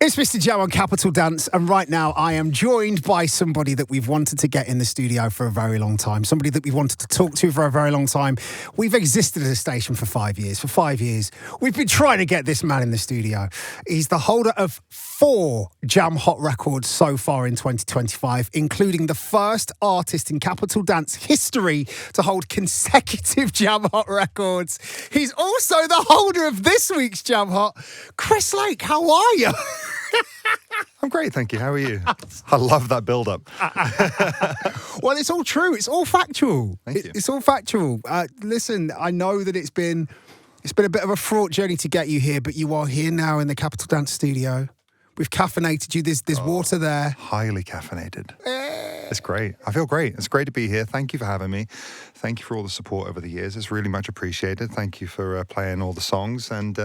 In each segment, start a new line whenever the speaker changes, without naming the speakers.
It's Mr. Jam on Capital Dance, and right now I am joined by somebody that we've wanted to get in the studio for a very long time, somebody that we've wanted to talk to for a very long time. We've existed as a station for 5 years. For 5 years, we've been trying to get this man in the studio. He's the holder of 4 Jam Hot records so far in 2025, including the first artist in Capital Dance history to hold consecutive Jam Hot records. He's also the holder of this week's Jam Hot. Chris Lake, how are you?
I'm great, thank you. How are you? I love that build-up.
Well, it's all true. It's all factual.
Thank you.
It's all factual. Listen, I know that it's been a bit of a fraught journey to get you here, but you are here now in the Capital Dance studio. We've caffeinated you. There's water there.
Highly caffeinated. It's great. I feel great. It's great to be here. Thank you for having me. Thank you for all the support over the years. It's really much appreciated. Thank you for playing all the songs and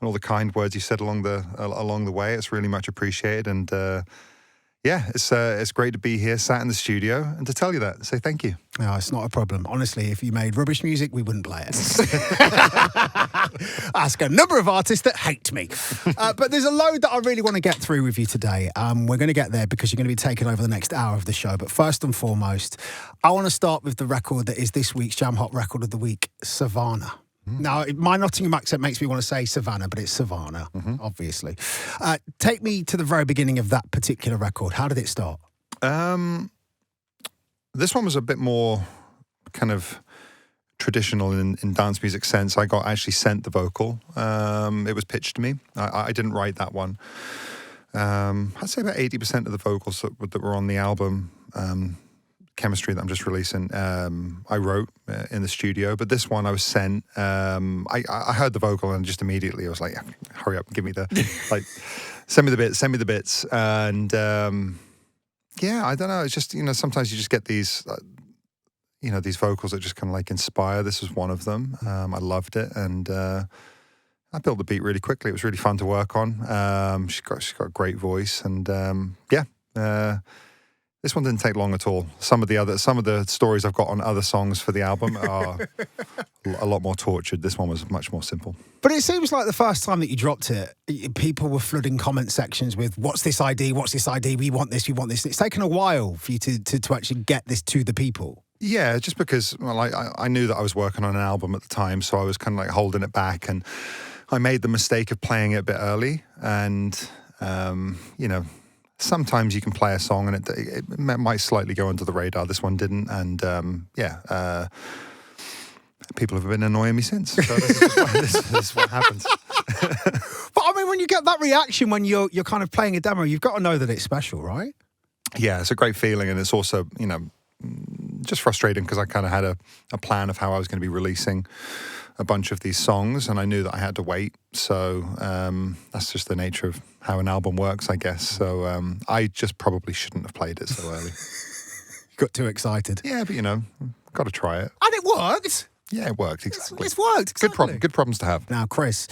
all the kind words you said along the way. It's really much appreciated. And it's great to be here, sat in the studio, and to tell you that. Say thank you.
No, it's not a problem. Honestly, if you made rubbish music, we wouldn't play it. Ask a number of artists that hate me. But there's a load that I really want to get through with you today. We're going to get there because you're going to be taking over the next hour of the show. But first and foremost, I want to start with the record that is this week's Jam Hot Record of the Week, Savannah. Now, my Nottingham accent makes me want to say Savannah, but it's Savannah, obviously. Take me to the very beginning of that particular record. How did it start?
This one was a bit more kind of traditional in dance music sense. I got actually sent the vocal. It was pitched to me. I didn't write that one. I'd say about 80% of the vocals that were on the album, Chemistry, that I'm just releasing, I wrote in the studio, but this one I was sent. I heard the vocal and just immediately I was like, hurry up, give me the, like, send me the bits. And I don't know, it's just, sometimes you just get these, these vocals that just kind of like inspire. This was one of them. I loved it, and I built the beat really quickly. It was really fun to work on. She's got a great voice, and this one didn't take long at all. Some of the stories I've got on other songs for the album are a lot more tortured. This one was much more simple.
But it seems like the first time that you dropped it, people were flooding comment sections with, what's this ID? What's this ID? We want this. It's taken a while for you to actually get this to the people.
Yeah, just because I knew that I was working on an album at the time, so I was kind of like holding it back, and I made the mistake of playing it a bit early, and sometimes you can play a song and it might slightly go under the radar. This one didn't, and people have been annoying me since. So this is what happens.
But I mean, when you get that reaction when you're kind of playing a demo, you've got to know that it's special, right?
Yeah, it's a great feeling, and it's also just frustrating because I kind of had a plan of how I was going to be releasing a bunch of these songs, and I knew that I had to wait. So that's just the nature of how an album works, I guess. So I just probably shouldn't have played it so early.
Got too excited.
Yeah, but got to try it.
And it worked.
Yeah, it worked, exactly.
It's worked, exactly.
Good problems to have.
Now, Chris,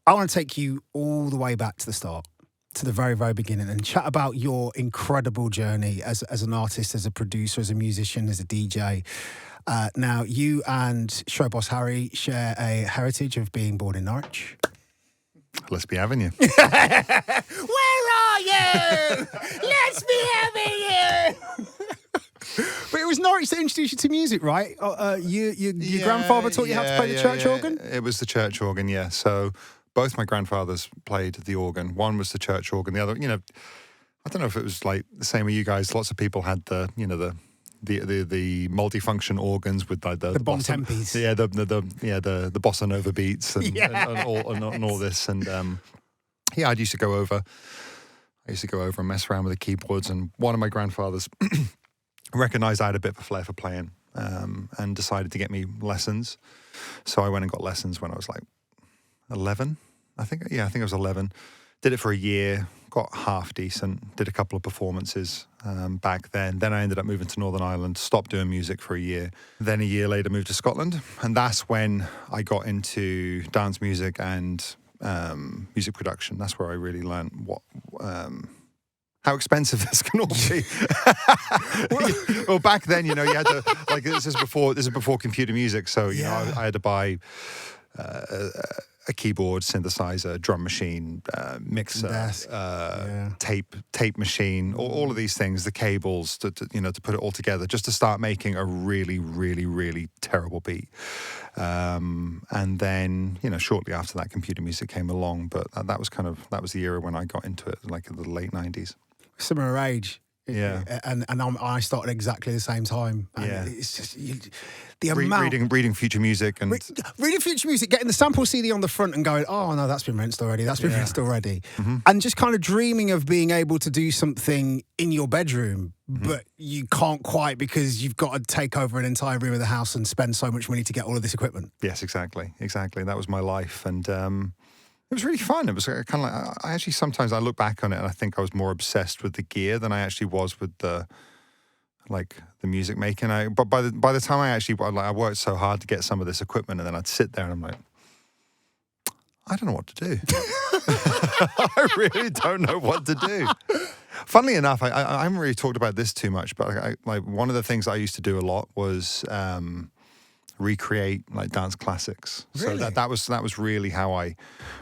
I want to take you all the way back to the start, to the very, very beginning, and chat about your incredible journey as an artist, as a producer, as a musician, as a DJ. Now, you and show boss Harry share a heritage of being born in Norwich.
Let's be having you.
Where are you? Let's be having you. But it was Norwich that introduced you to music, right? Your grandfather taught you how to play the church organ?
It was the church organ, yeah. So both my grandfathers played the organ. One was the church organ. The other, I don't know if it was like the same with you guys. Lots of people had the the multifunction organs with the
bontempis.
Yeah, the bossa nova beats and all this. And I used to go over and mess around with the keyboards. And one of my grandfathers recognized I had a bit of a flair for playing, and decided to get me lessons. So I went and got lessons when I was like 11. I think I was 11. Did it for a year, got half decent, did a couple of performances back then. Then I ended up moving to Northern Ireland, stopped doing music for a year. Then a year later moved to Scotland. And that's when I got into dance music and music production. That's where I really learned how expensive this can all be. Well, back then, you had to, this is before computer music. So, I had to buy a keyboard, synthesizer, drum machine, mixer, tape machine, all of these things, the cables to put it all together, just to start making a really, really, really terrible beat. And then, shortly after that, computer music came along. But that was the era when I got into it, like in the late 90s.
Similar age.
Yeah.
And I started exactly the same time. And it's just the amount...
Reading future music and...
Reading future music, getting the sample CD on the front and going, oh, no, that's been rinsed already. That's been rinsed already. Mm-hmm. And just kind of dreaming of being able to do something in your bedroom, but you can't quite because you've got to take over an entire room of the house and spend so much money to get all of this equipment.
Yes, exactly. That was my life. And... it was really fun. It was kind of like, sometimes I look back on it and I think I was more obsessed with the gear than I actually was with the music making. But by the time I worked so hard to get some of this equipment, and then I'd sit there and I'm like, I don't know what to do. I really don't know what to do. Funnily enough, I haven't really talked about this too much, but one of the things I used to do a lot was recreate like dance classics.
Really?
So that was really how I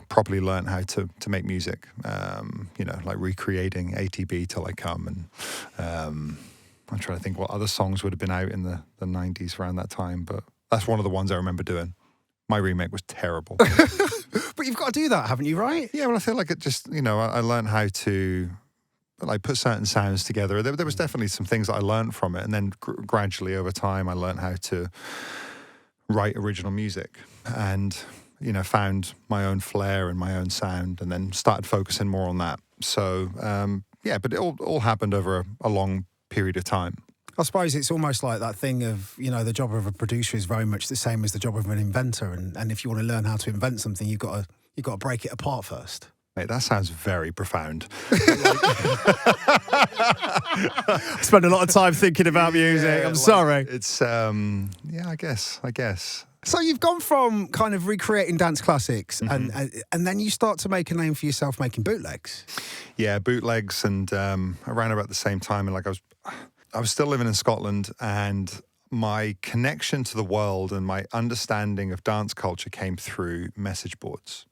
properly learned how to make music. Like recreating ATB Till I Come, and I'm trying to think what other songs would have been out in the 90s around that time, but that's one of the ones I remember doing. My remake was terrible.
But you've got to do that, haven't you, right?
Yeah, well, I feel like it just, I learned how to put certain sounds together. There was definitely some things that I learned from it, and then gradually over time I learned how to write original music, and found my own flair and my own sound, and then started focusing more on that. So but it all happened over a long period of time.
I suppose it's almost like that thing of, the job of a producer is very much the same as the job of an inventor, and if you want to learn how to invent something, you've got to break it apart first.
Mate, that sounds very profound.
I spend a lot of time thinking about music. I'm sorry.
It's I guess.
So you've gone from kind of recreating dance classics, and then you start to make a name for yourself making bootlegs.
Yeah, bootlegs, and around about the same time, and I was still living in Scotland, and my connection to the world and my understanding of dance culture came through message boards.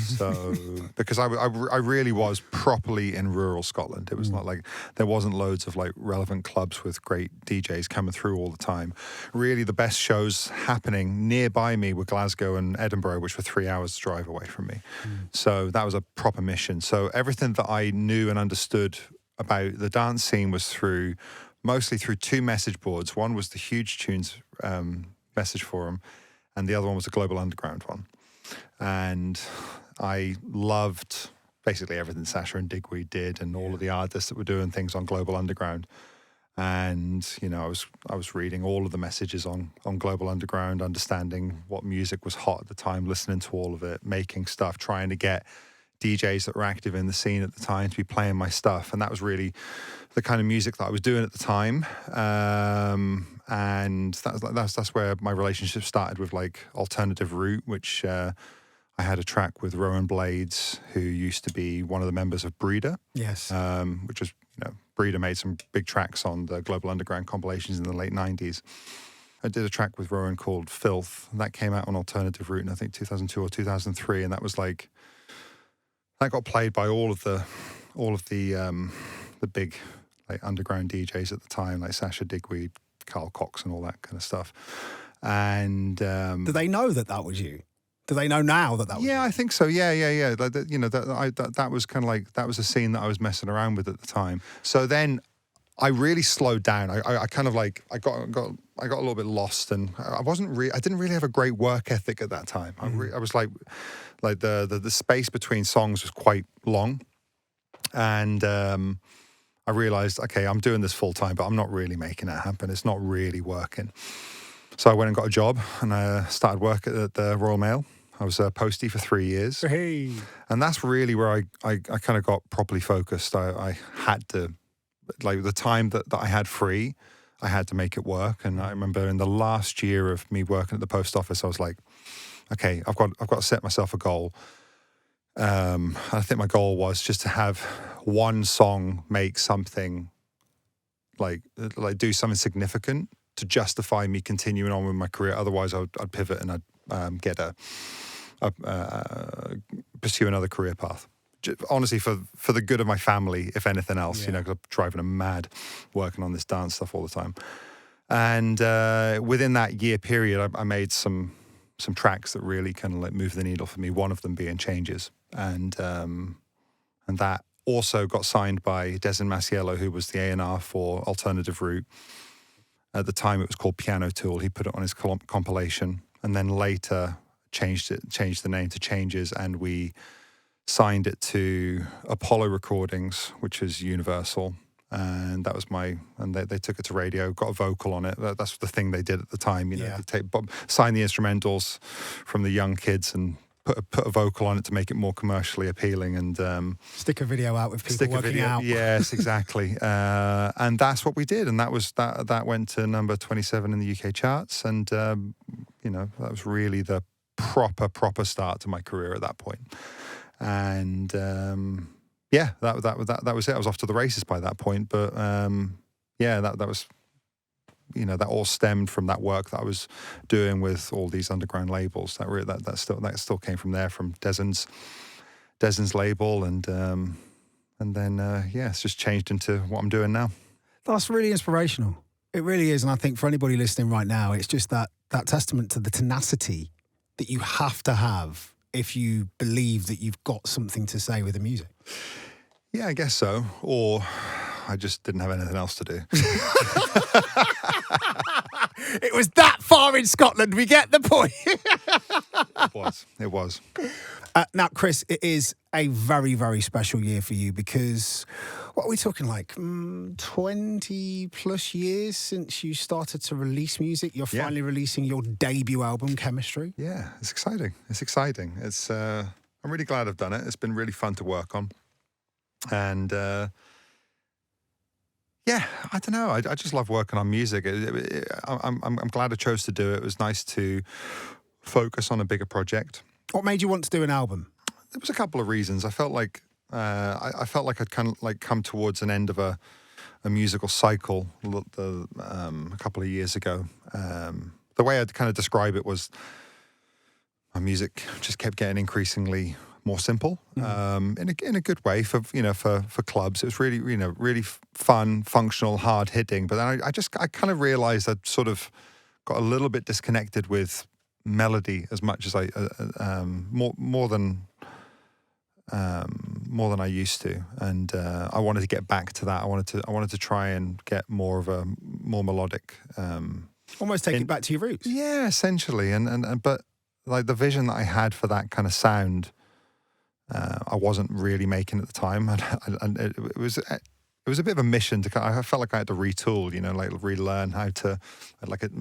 So, because I really was properly in rural Scotland. It was not like there wasn't loads of like relevant clubs with great DJs coming through all the time. Really, the best shows happening nearby me were Glasgow and Edinburgh, which were 3 hours drive away from me. So that was a proper mission. So everything that I knew and understood about the dance scene was mostly through two message boards. One was the Huge Tunes message forum, and the other one was the Global Underground one. And I loved basically everything Sasha and Digweed did, and all of the artists that were doing things on Global Underground. And I was reading all of the messages on Global Underground, understanding what music was hot at the time, listening to all of it, making stuff, trying to get DJs that were active in the scene at the time to be playing my stuff. And that was really the kind of music that I was doing at the time. And that's where my relationship started with like Alternative Route, which I had a track with Rowan Blades, who used to be one of the members of Breeder.
Yes.
Which was, Breeder made some big tracks on the Global Underground compilations in the late 90s. I did a track with Rowan called Filth. That came out on Alternative Route in, I think, 2002 or 2003. And that was like, that got played by all of the big like underground DJs at the time, like Sasha Digweed, Carl Cox, and all that kind of stuff. And
do they know that was you? Do they know now that was you?
Yeah, I think so. Yeah. Like that was kind of like, that was a scene that I was messing around with at the time. So then I really slowed down. I kind of like, I got a little bit lost, and I didn't really have a great work ethic at that time. I was like the space between songs was quite long, and I realized, okay, I'm doing this full time, but I'm not really making it happen. It's not really working. So I went and got a job, and I started work at the Royal Mail. I was a postie for 3 years.
Hey. And
that's really where I kind of got properly focused. I had to, like the time that I had free, I had to make it work. And I remember in the last year of me working at the post office, I was like, okay, I've got to set myself a goal. I think my goal was just to have one song make something, like do something significant to justify me continuing on with my career. Otherwise, I'd pivot and I'd get a pursue another career path. Honestly, for the good of my family, if anything else, because I'm driving them mad working on this dance stuff all the time. And within that year period, I made some tracks that really kind of like moved the needle for me. One of them being Changes, and that also got signed by Desmond Masiello, who was the A&R for Alternative Route. At the time, it was called Piano Tool. He put it on his compilation, and then later changed the name to Changes, and we signed it to Apollo Recordings, which is Universal. And that was and they took it to radio, got a vocal on it. That's the thing they did at the time, they sign the instrumentals from the young kids and put a vocal on it to make it more commercially appealing, and
stick a video out with people working out.
Yes, exactly. And that's what we did, and that went to number 27 in the UK charts, and that was really the proper start to my career at that point. And that was it. I was off to the races by that point, but that was. That all stemmed from that work that I was doing with all these underground labels. That still came from there, from Desmond's label, and then it's just changed into what I'm doing now.
That's really inspirational. It really is, and I think for anybody listening right now, it's just that testament to the tenacity that you have to have if you believe that you've got something to say with the music.
Yeah, I guess so. Or I just didn't have anything else to do.
It was that far in Scotland. We get the point.
It was.
Now, Chris, it is a very, very special year for you because, what are we talking, like 20 plus years since you started to release music? You're finally releasing your debut album, Chemistry.
Yeah, it's exciting. I'm really glad I've done it. It's been really fun to work on. And I don't know. I just love working on music. I'm glad I chose to do it. It was nice to focus on a bigger project.
What made you want to do an album?
There was a couple of reasons. I felt like I'd kind of like come towards an end of a musical cycle a couple of years ago. The way I'd kind of describe it was my music just kept getting increasingly more simple, in a good way for clubs. It was really really fun, functional, hard hitting. But then I kind of realized I'd sort of got a little bit disconnected with melody as much as I more than I used to, and I wanted to get back to that. I wanted to try and get more melodic,
almost take it back to your roots.
Yeah, essentially, and but like the vision that I had for that kind of sound, I wasn't really making at the time, and it was a bit of a mission to. I felt like I had to retool, relearn how to,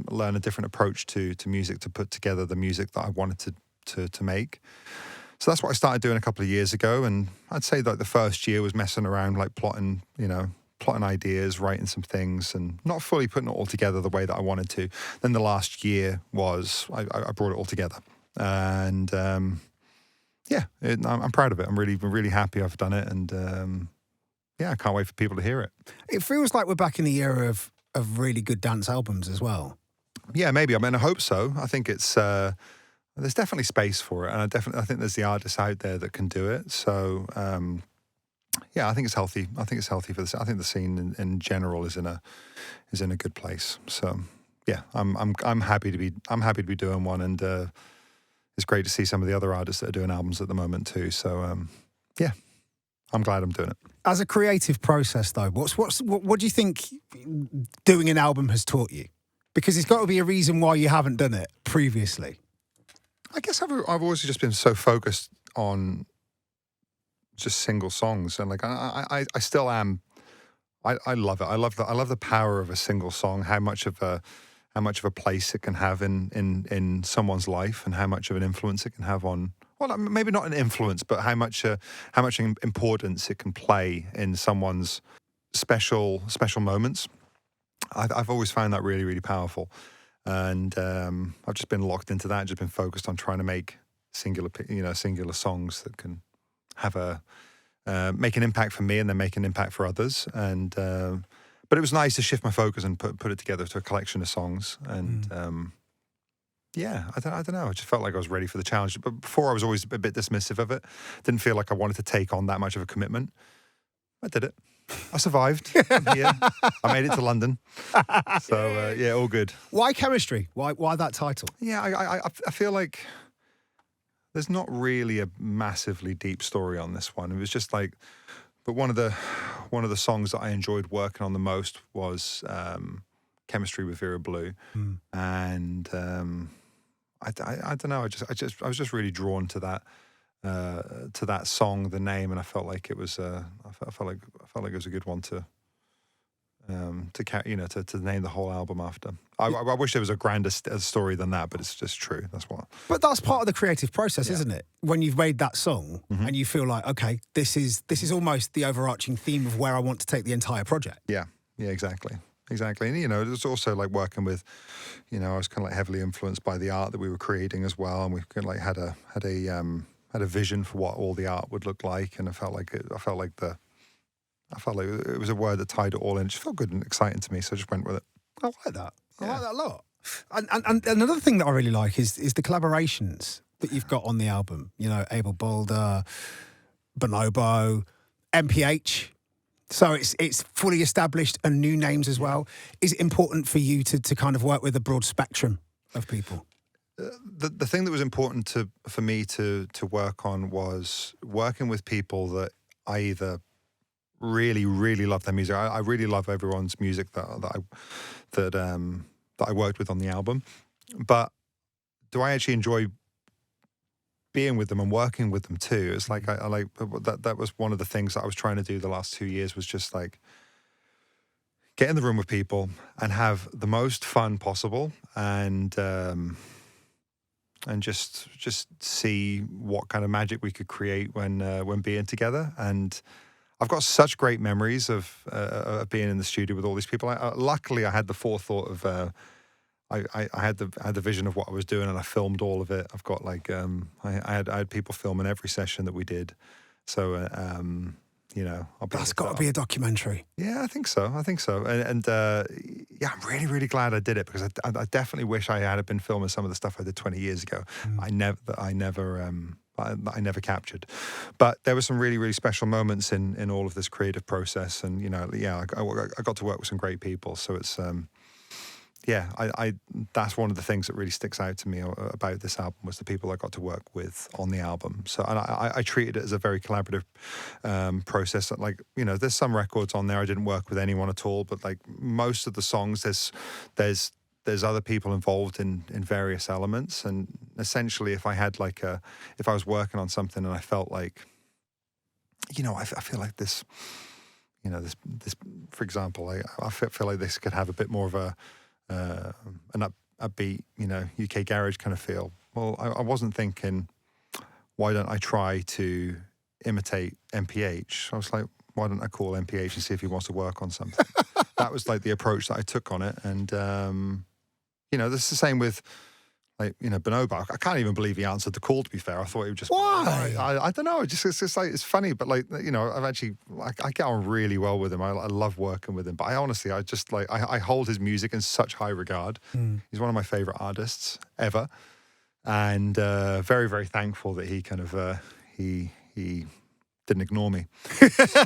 learn a different approach to music, to put together the music that I wanted to make. So that's what I started doing a couple of years ago, and I'd say that the first year was messing around, like plotting ideas, writing some things, and not fully putting it all together the way that I wanted to. Then the last year was I brought it all together, and I'm proud of it. I'm really happy I've done it, and I can't wait for people to hear it.
It feels like we're back in the era of really good dance albums as well.
Yeah, maybe. I mean, I hope so. I think it's there's definitely space for it, and I think there's the artists out there that can do it. So I think it's healthy. I think it's healthy for this. I think the scene in general is in a good place. So yeah, I'm happy to be doing one, and it's great to see some of the other artists that are doing albums at the moment too. So I'm glad I'm doing it.
As a creative process, though, what do you think doing an album has taught you? Because there's got to be a reason why you haven't done it previously.
I guess I've always just been so focused on just single songs, and like I still am. I love it. I love the power of a single song. How much of a place it can have in someone's life, and how much of an influence it can have on. Well, maybe not an influence, but how much importance it can play in someone's special moments. I've always found that really, really powerful. And I've just been locked into that, just been focused on trying to make singular songs that can have make an impact for me and then make an impact for others. And but it was nice to shift my focus and put it together to a collection of songs. And Yeah, I don't know. I just felt like I was ready for the challenge. But before, I was always a bit dismissive of it. Didn't feel like I wanted to take on that much of a commitment. I did it. I survived. I'm here. I made it to London. So, yeah, all good.
Why chemistry? Why that title?
Yeah, I feel like there's not really a massively deep story on this one. It was just like, but one of the songs that I enjoyed working on the most was Chemistry with Vera Blue. And I don't know. I was just really drawn to that song, the name, and I felt like it was I felt like it was a good one to name the whole album after. I wish there was a grander story than that, but it's just true. That's what.
But that's part of the creative process, isn't it? When you've made that song and you feel like, okay, this is almost the overarching theme of where I want to take the entire project.
Yeah, exactly. And it was also like working with, I was kind of like heavily influenced by the art that we were creating as well, and we kind of like had a vision for what all the art would look like, and I felt like it was a word that tied it all in. It just felt good and exciting to me, so I just went with it.
I like that. I like that a lot. And another thing that I really like is the collaborations that you've got on the album. Abel Boulder, Bonobo, MPH. So it's fully established and new names as well. Is it important for you to kind of work with a broad spectrum of people?
The thing that was important for me to work on was working with people that I either really, really love their music. I really love everyone's music that I worked with on the album. But do I actually enjoy being with them and working with them too? It's like I like that was one of the things that I was trying to do the last 2 years, was just like get in the room with people and have the most fun possible, and just see what kind of magic we could create when being together. And I've got such great memories of being in the studio with all these people. Luckily, I had the forethought of I had the vision of what I was doing, and I filmed all of it. I've got like I had people filming every session that we did. So
That's got to be a documentary.
Yeah, I think so. And yeah, I'm really, really glad I did it, because I definitely wish I had been filming some of the stuff I did 20 years ago. I never captured. But there were some really, really special moments in all of this creative process, and I got to work with some great people. So it's I that's one of the things that really sticks out to me about this album, was the people I got to work with on the album. So, and I treated it as a very collaborative process. That, like, there's some records on there I didn't work with anyone at all, but like most of the songs, there's other people involved in various elements. And essentially, if I was working on something and I felt like, I feel like this, this, for example, I feel like this could have a bit more of an upbeat, UK garage kind of feel. Well, I wasn't thinking, why don't I try to imitate MPH? I was like, why don't I call MPH and see if he wants to work on something? That was like the approach that I took on it. And, this is the same with, like, Bonobo. I can't even believe he answered the call, to be fair. I thought he would just...
Why?
I don't know. It's just like, it's funny, but like, I've actually, I get on really well with him. I love working with him. But I just like, I hold his music in such high regard. He's one of my favorite artists ever. And very, very thankful that he kind of, he didn't ignore me. So,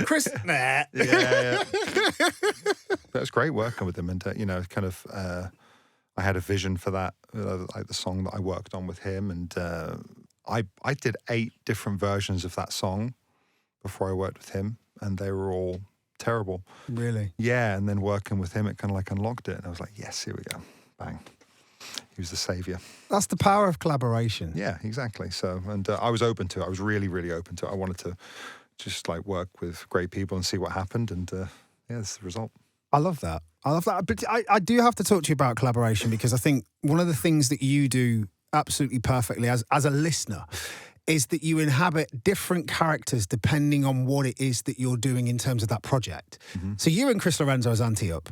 Chris, nah.
Yeah. But it was great working with him, and I had a vision for that, like the song that I worked on with him, and I did 8 different versions of that song before I worked with him, and they were all terrible.
Really?
Yeah, and then working with him, it kind of like unlocked it, and I was like, yes, here we go, bang. He was the savior.
That's the power of collaboration.
Yeah, exactly. So, and I was open to it. I was really, really open to it. I wanted to just like work with great people and see what happened, and this is the result.
I love that. But I do have to talk to you about collaboration, because I think one of the things that you do absolutely perfectly as a listener is that you inhabit different characters depending on what it is that you're doing in terms of that project. So you and Chris Lorenzo as Anti-Up.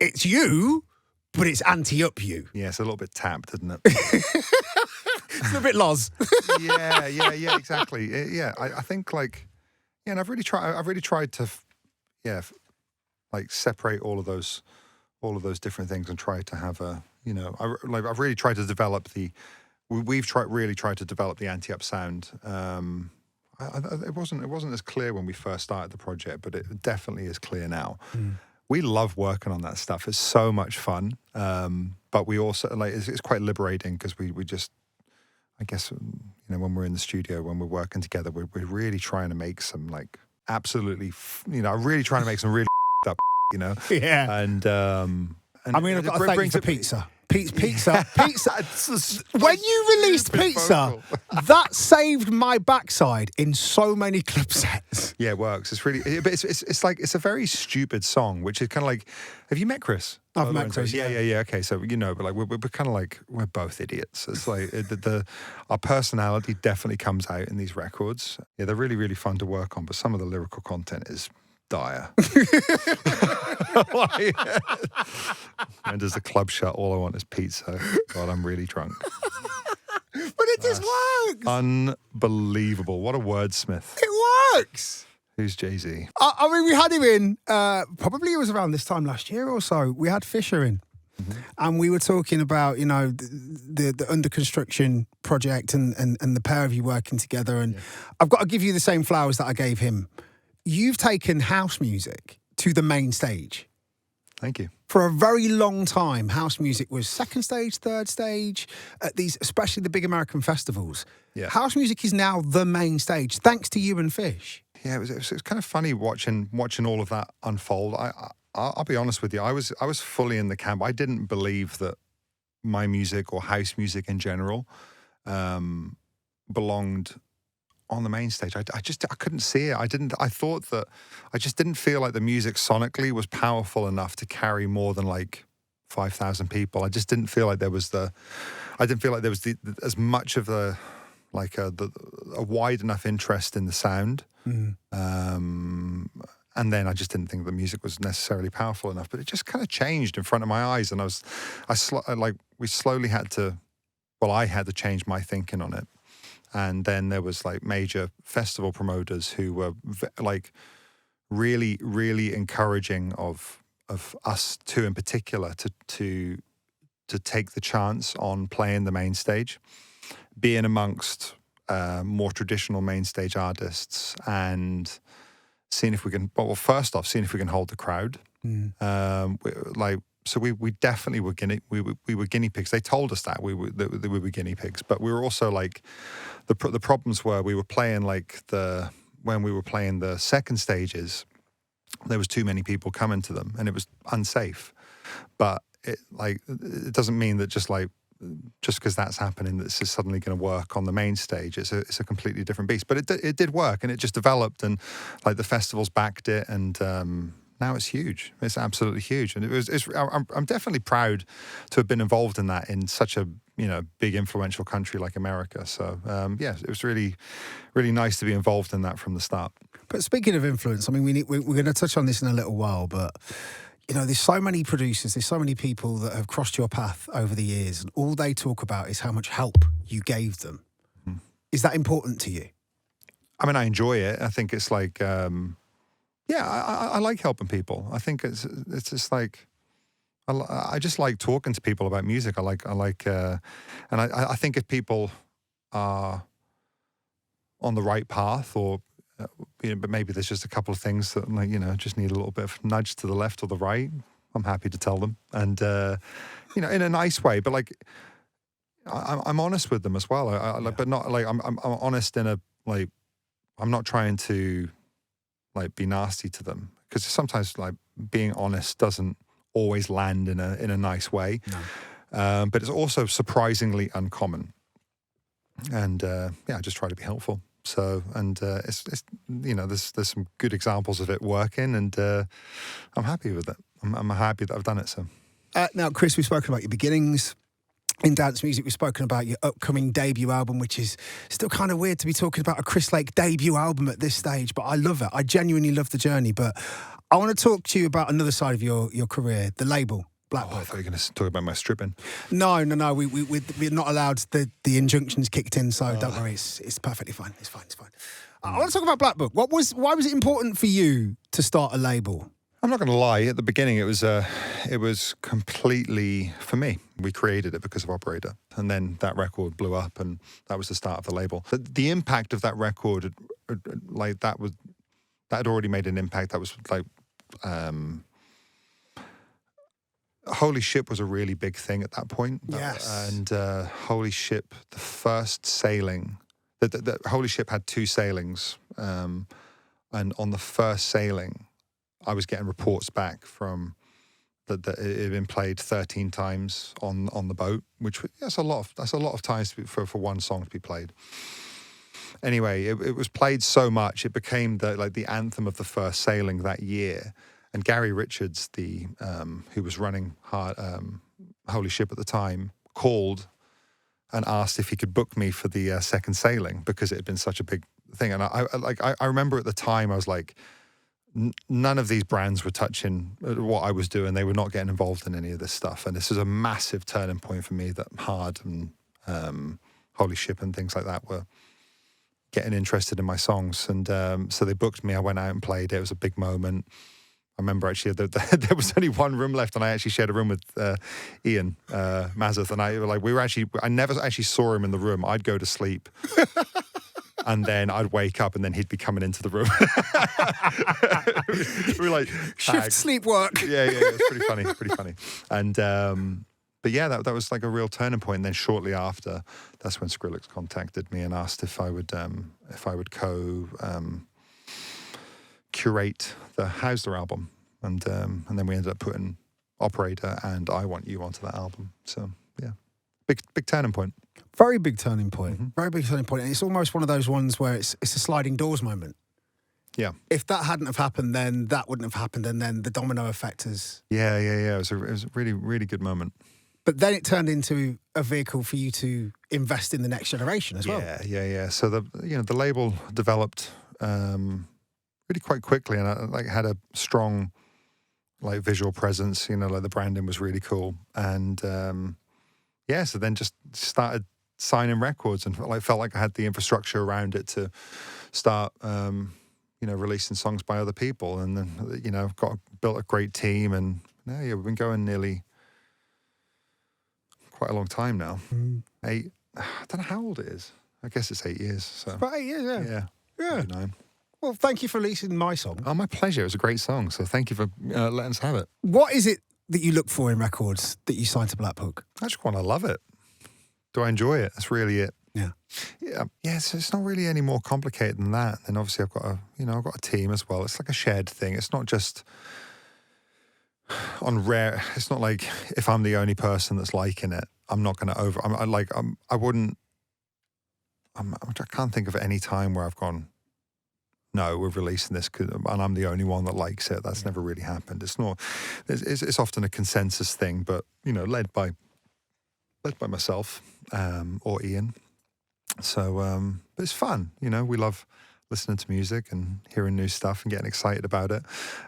It's you, but it's Anti-Up you.
Yeah, it's a little bit tapped, isn't it?
It's a bit Loz.
yeah, exactly. I think like, and I've really tried to, like separate all of those all of those different things and try to have a, I've really tried to develop really tried to develop the anti-up sound. It wasn't as clear when we first started the project, but it definitely is clear now. We love working on that stuff. It's so much fun. But we also it's quite liberating because we just, I guess, when we're in the studio, when we're working together, we're really trying to make some absolutely, really trying to make some really up,
Yeah.
And
I mean, I've got to thank you for pizza. Pizza. When you released Pizza, that saved my backside in so many club sets.
Yeah, it works. It's really, but it's a very stupid song, which is kind of like, have you met Chris?
I've met Chris.
Yeah. Okay, so but we're kind of we're both idiots. It's like our personality definitely comes out in these records. Yeah, they're really, really fun to work on, but some of the lyrical content is dire. And as the club shut, all I want is pizza. God, I'm really drunk.
But it just works.
Unbelievable. What a wordsmith.
It works.
Who's Jay-Z?
I mean, we had him in, probably it was around this time last year or so. We had Fisher in. Mm-hmm. And we were talking about, the under construction project and the pair of you working together. And I've got to give you the same flowers that I gave him. You've taken house music to the main stage.
Thank you.
For a very long time, house music was second stage, third stage, at these, especially the big American festivals.
Yeah.
House music is now the main stage, thanks to you and Fish.
Yeah, it was kind of funny watching all of that unfold. I'll be honest with you, I was fully in the camp. I didn't believe that my music or house music in general belonged on the main stage. I couldn't see it. I just didn't feel like the music sonically was powerful enough to carry more than 5,000 people. I just didn't feel like there was as much of a wide enough interest in the sound. And then I just didn't think the music was necessarily powerful enough, but it just kind of changed in front of my eyes. And I had to change my thinking on it. And then there was major festival promoters who were really, really encouraging of us two in particular to take the chance on playing the main stage, being amongst more traditional main stage artists, and seeing if we can. Well, first off, seeing if we can hold the crowd. So we definitely were we were guinea pigs. They told us that we were guinea pigs, but we were also the problems were we were playing when we were playing the second stages, there was too many people coming to them and it was unsafe. But it doesn't mean that just because that's happening, that it's suddenly going to work on the main stage. It's a completely different beast. But it did work, and it just developed, and the festivals backed it, and now it's huge. It's absolutely huge, and I'm definitely proud to have been involved in that in such a big influential country like America. So it was really, really nice to be involved in that from the start.
But speaking of influence, I mean, we're going to touch on this in a little while, but there's so many producers, there's so many people that have crossed your path over the years, and all they talk about is how much help you gave them. Mm. Is that important to you?
I mean, I enjoy it. I think it's I like helping people. I think it's just I just like talking to people about music. And I think if people are on the right path, or but maybe there's just a couple of things that just need a little bit of nudge to the left or the right, I'm happy to tell them, and in a nice way. But I'm honest with them as well. But not I'm honest in a I'm not trying to be nasty to them, because sometimes being honest doesn't always land in a nice way. No. But it's also surprisingly uncommon. And I just try to be helpful. So, and it's there's some good examples of it working, and I'm happy with it. I'm happy that I've done it. So
now, Chris, we've spoken about your beginnings in dance music. We've spoken about your upcoming debut album, which is still kind of weird to be talking about a Chris Lake debut album at this stage, but I love it. I genuinely love the journey. But I want to talk to you about another side of your career, the label, Blackbook.
I thought you were going to talk about my stripping.
No. We're not allowed. The injunctions kicked in, so don't worry. It's perfectly fine. It's fine. I want to talk about Blackbook. Why was it important for you to start a label?
I'm not going to lie. At the beginning, it was completely for me. We created it because of Operator, and then that record blew up, and that was the start of the label. The impact of that record, like that had already made an impact. That was like, Holy Ship was a really big thing at that point.
Yes,
and Holy Ship, the first sailing, the Holy Ship had 2 sailings, and on the first sailing, I was getting reports back from that it had been played 13 times on the boat, which that's a lot of times for one song to be played. Anyway, it was played so much it became the anthem of the first sailing that year. And Gary Richards, who was running Holy Ship at the time, called and asked if he could book me for the second sailing because it had been such a big thing. And I remember at the time I was like, none of these brands were touching what I was doing. They were not getting involved in any of this stuff. And this is a massive turning point for me that Hard and Holy Ship and things like that were getting interested in my songs. And so they booked me. I went out and played it. It was a big moment. I remember actually there was only one room left, and I actually shared a room with Ian Mazeth, and I never actually saw him in the room. I'd go to sleep. And then I'd wake up, and then he'd be coming into the room. We were like
shift sleep work.
Yeah, it's pretty funny. And but yeah, that was like a real turning point. And then shortly after, that's when Skrillex contacted me and asked if I would curate the Hausler album, and then we ended up putting Operator and I Want You onto that album. So yeah, big turning point.
Very big turning point.
Mm-hmm.
Very big turning point. And it's almost one of those ones where it's a sliding doors moment.
Yeah.
If that hadn't have happened, then that wouldn't have happened, and then the domino effect is.
Yeah. It was a really, really good moment.
But then it turned into a vehicle for you to invest in the next generation as well.
Yeah. So the label developed really quite quickly, and I had a strong visual presence. The branding was really cool, and so then just started signing records and felt like I had the infrastructure around it to start releasing songs by other people, and then built a great team, and we've been going nearly quite a long time now. 8, I don't know how old it is. I guess it's 8 years. So
it's about 8 years, yeah.
9.
Well, thank you for releasing my song.
Oh, my pleasure. It was a great song, so thank you for letting us have it.
What is it that you look for in records that you sign to Blackbook?
I just want to love it. Do I enjoy it? That's really it. Yeah. So it's not really any more complicated than that. And obviously, I've got a team as well. It's like a shared thing. It's not just on rare. It's not like if I'm the only person that's liking it, I'm not going to I wouldn't. I can't think of any time where I've gone, no, we're releasing this and I'm the only one that likes it. That's never really happened. It's not. It's often a consensus thing, but led by myself or Ian. So, but it's fun. We love listening to music and hearing new stuff and getting excited about it.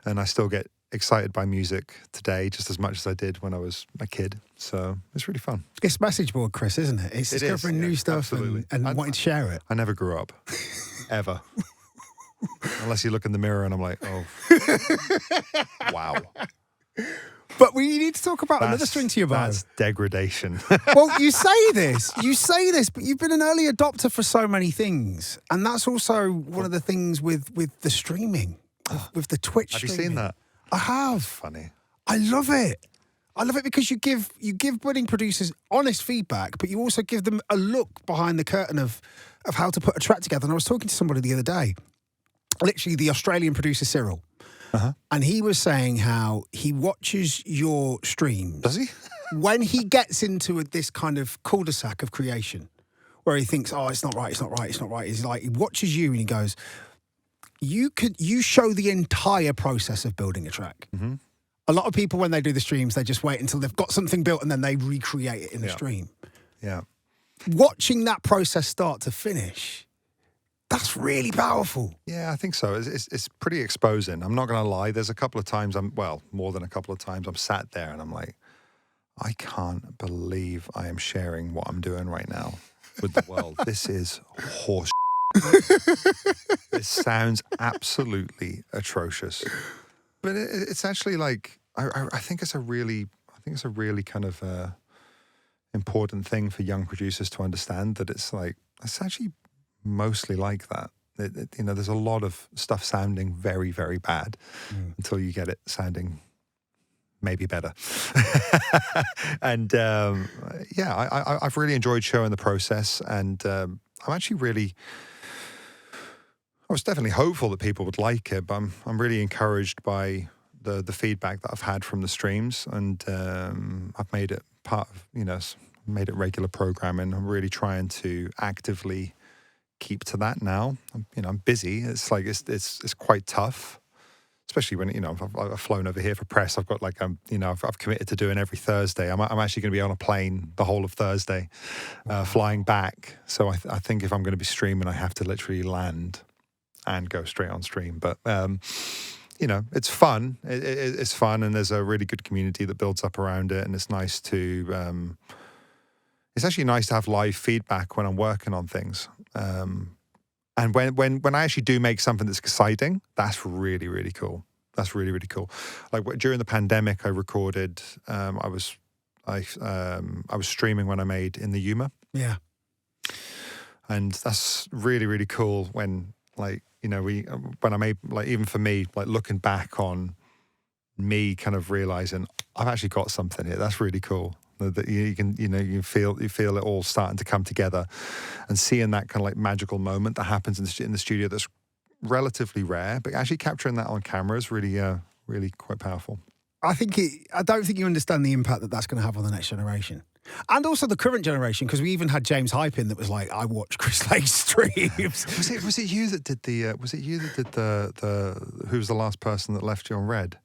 And I still get excited by music today just as much as I did when I was a kid. So it's really fun.
It's message board, Chris, isn't it? It's discovering new stuff and wanting to share it.
I never grew up, ever. Unless you look in the mirror and I'm like, oh, wow.
But we need to talk about another string to your bow.
That's degradation.
Well, you say this, but you've been an early adopter for so many things. And that's also one of the things with the streaming, with the Twitch
Have
streaming.
you seen that?
I have.
Funny.
I love it. I love it because you give budding producers honest feedback, but you also give them a look behind the curtain of how to put a track together. And I was talking to somebody the other day, literally the Australian producer Cyril.
Uh-huh.
And he was saying how he watches your streams.
Does he?
When he gets into this kind of cul-de-sac of creation, where he thinks, oh, it's not right. He's like, he watches you and he goes, you show the entire process of building a track.
Mm-hmm.
A lot of people, when they do the streams, they just wait until they've got something built and then they recreate it in the stream.
Yeah.
Watching that process start to finish, that's really powerful.
Yeah, I think so. It's pretty exposing. I'm not going to lie. There's a couple of times more than a couple of times I'm sat there and I'm like, I can't believe I am sharing what I'm doing right now with the world. This is horse. This sounds absolutely atrocious. But it's actually like I think it's a really kind of important thing for young producers to understand, that it's actually mostly like that. There's a lot of stuff sounding very, very bad until you get it sounding maybe better. And I've really enjoyed showing the process, and I'm actually I was definitely hopeful that people would like it, but I'm really encouraged by the feedback that I've had from the streams, and I've made it part of, made it regular programming. I'm really trying to actively keep to that now. I'm busy. It's it's quite tough, especially when I've flown over here for press. I've got I've committed to doing every Thursday. I'm actually going to be on a plane the whole of Thursday, flying back. So I think if I'm going to be streaming, I have to literally land and go straight on stream. But it's fun. It's fun, and there's a really good community that builds up around it, and it's nice to. It's actually nice to have live feedback when I'm working on things. And when I actually do make something that's exciting, that's really, really cool. That's really, really cool. Like during the pandemic, I recorded. I was streaming when I made In the Yuma.
Yeah.
And that's really, really cool when when I made, even for me, looking back on me kind of realizing I've actually got something here. That's really cool. That you can you feel it all starting to come together, and seeing that kind of magical moment that happens in the studio that's relatively rare, but actually capturing that on camera is really really quite powerful.
I don't think you understand the impact that that's going to have on the next generation, and also the current generation, because we even had James Hype in that was like, I watch Chris Lake's streams.
Was it you that did the who was the last person that left you on red?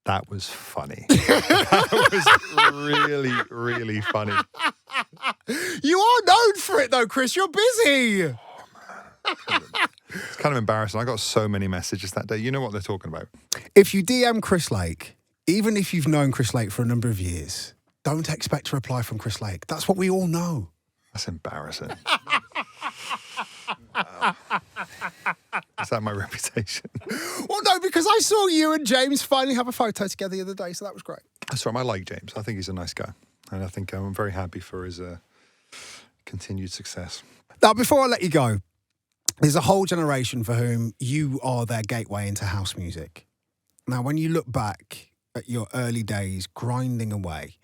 That was funny. That was really, really funny.
You are known for it, though, Chris. You're busy.
Oh, man. It's kind of embarrassing. I got so many messages that day. You know what they're talking about.
If you DM Chris Lake, even if you've known Chris Lake for a number of years, don't expect a reply from Chris Lake. That's what we all know.
That's embarrassing. Wow. Is that my reputation?
Well, no, because I saw you and James finally have a photo together the other day, so that was great.
That's right. I like James. I think he's a nice guy, and I think I'm very happy for his continued success.
Now, before I let you go, there's a whole generation for whom you are their gateway into house music. Now, when you look back at your early days grinding away,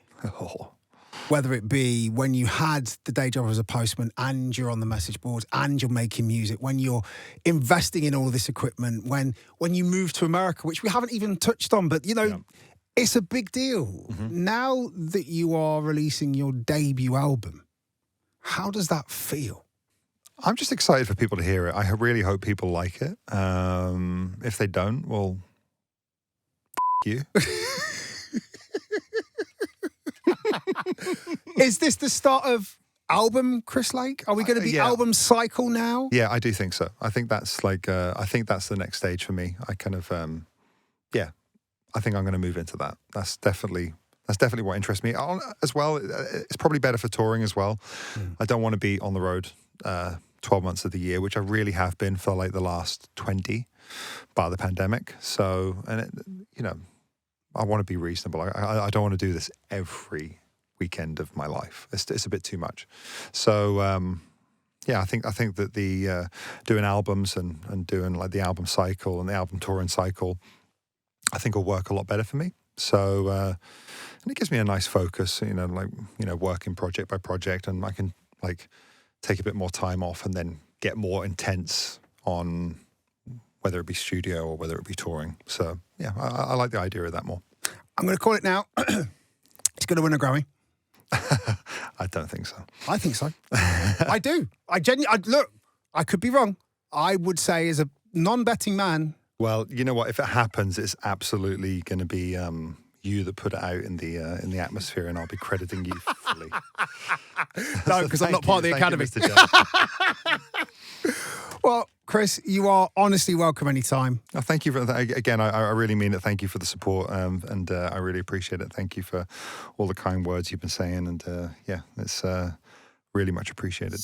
whether it be when you had the day job as a postman and you're on the message boards and you're making music, when you're investing in all this equipment, when you move to America, which we haven't even touched on, but, it's a big deal. Mm-hmm. Now that you are releasing your debut album, how does that feel?
I'm just excited for people to hear it. I really hope people like it. If they don't, well, you.
Is this the start of album, Chris Lake? Are we going to be album cycle now?
Yeah, I do think so. I think that's that's the next stage for me. I kind of, I think I'm going to move into that. That's definitely what interests me. As well, it's probably better for touring as well. Mm. I don't want to be on the road 12 months of the year, which I really have been for the last 20, bar the pandemic. So, I want to be reasonable. I don't want to do this every weekend of my life. It's a bit too much. So, I think that the doing albums and doing the album cycle and the album touring cycle, I think will work a lot better for me. So, and it gives me a nice focus, working project by project, and I can take a bit more time off and then get more intense on whether it be studio or whether it be touring. So, yeah, I like the idea of that more.
I'm going to call it now. It's going to win a Grammy.
I don't think so.
I think so. I do. Look, I could be wrong. I would say as a non-betting man.
Well, you know what? If it happens, it's absolutely going to be you that put it out in the atmosphere, and I'll be crediting you fully.
No, because I'm not part of the Academy. Well, Chris, you are honestly welcome anytime.
Thank you for that. Again, I really mean it. Thank you for the support, and I really appreciate it. Thank you for all the kind words you've been saying, and it's really much appreciated.